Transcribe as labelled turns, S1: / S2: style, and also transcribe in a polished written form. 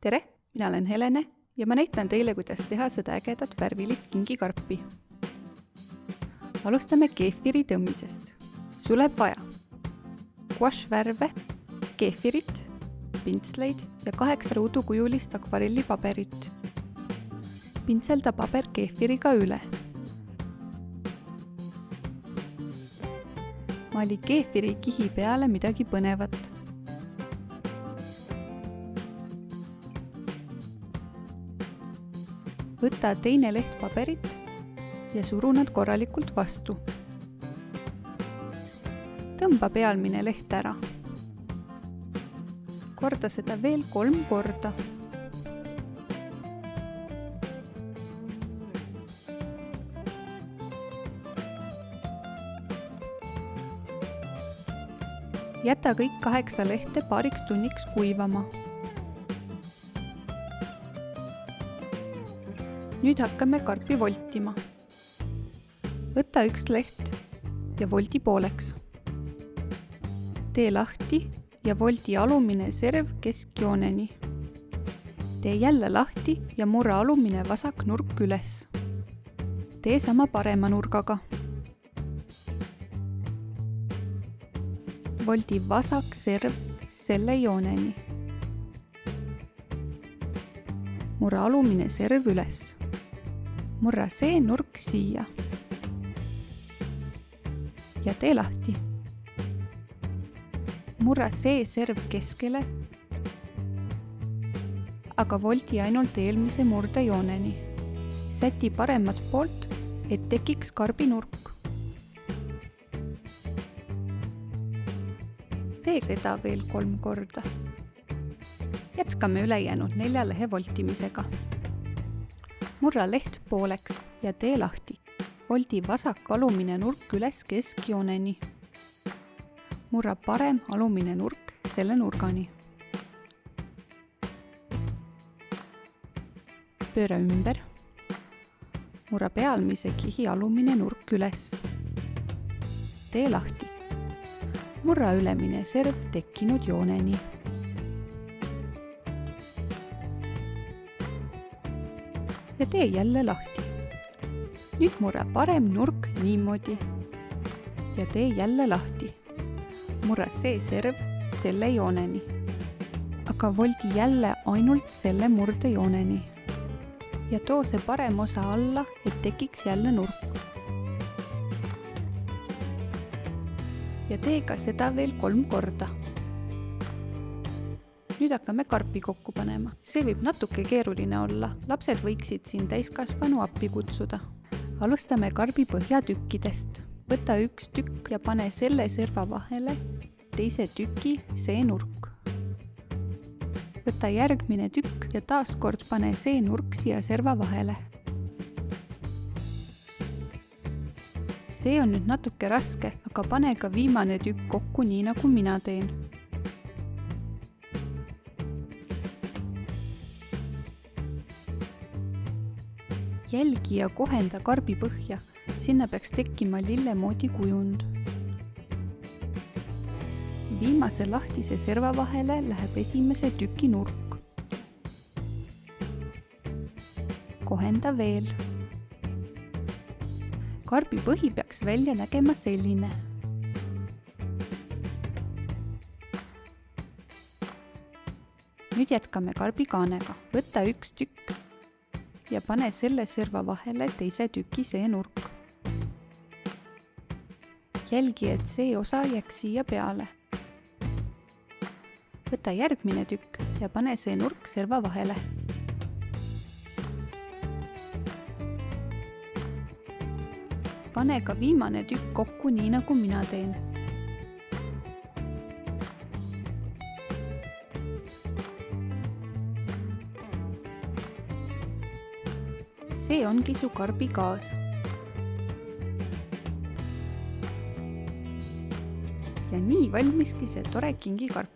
S1: tere, mina olen Helene ja ma näitan teile, kuidas teha seda ägedat värvilist kingikarpi. Alustame keefiri tõmmisest. Sul läheb vaja guašvärve, keefirit, pintsleid ja 8 ruudukujulist akvarellipaberit. Pintselda paber keefiriga üle. Maali keefiri kihi peale midagi põnevat. Võta teine leht paberit ja suru nad korralikult vastu. Tõmba pealmine leht ära. Korda seda veel 3 korda. Jäta kõik 8 lehte paariks tunniks kuivama. Nüüd hakkame karpi voltima. Võta 1 leht ja voldi pooleks. Tee lahti ja voldi alumine serv keskjooneni. Tee jälle lahti ja murra alumine vasak nurk üles. Tee sama parema nurgaga. Voldi vasak serv selle jooneni. Murra alumine serv üles. Murra see nurk siia. Ja tee lahti. Murra see serv keskele, aga voldi ainult eelmise murdejooneni. Säti paremat poolt, et tekiks karbinurk. Tee seda veel 3 korda. Jätkame ülejäänud 4 lehe voltimisega. Murra leht pooleks ja tee lahti. Voldi vasak alumine nurk üles keskjooneni. Murra parem alumine nurk selle nurgani. Pööra ümber. Murra pealmise kihi alumine nurk üles. Tee lahti. Murra ülemine serv tekkinud jooneni. Ja tee jälle lahti. Nüüd murra parem nurk niimoodi. Ja tee jälle lahti. Murra see serv selle jooneni. Aga voldi jälle ainult selle murdejooneni. Ja too see parem osa alla, et tekiks jälle nurk. Ja tee ka seda veel 3 korda. Nüüd hakkame karpi kokku panema. See võib natuke keeruline olla. Lapsed võiksid siin täiskasvanu appi kutsuda. Alustame karbi põhjatükkidest. Võta 1 tükk ja pane selle serva vahele teise tüki see nurk. Võta järgmine tükk ja taaskord pane see nurk siia serva vahele. See on nüüd natuke raske, aga pane ka viimane tükk kokku nii nagu mina teen. Jälgi ja kohenda karbi põhja, sinna peaks tekkima lille moodi kujund. Viimase lahtise serva vahele läheb esimese tüki nurk. Kohenda veel. Karbi põhi peaks välja nägema selline. Nüüd jätkame karbi kaanega. Võta 1 tükk ja pane selle serva vahele teise tüki see nurk. Jälgi, et see osa jääks siia peale. Võta järgmine tükk ja pane see nurk serva vahele. Pane ka viimane tükk kokku nii nagu mina teen. See ongi su karbi kaas. Ja nii valmiski see tore kingikarp.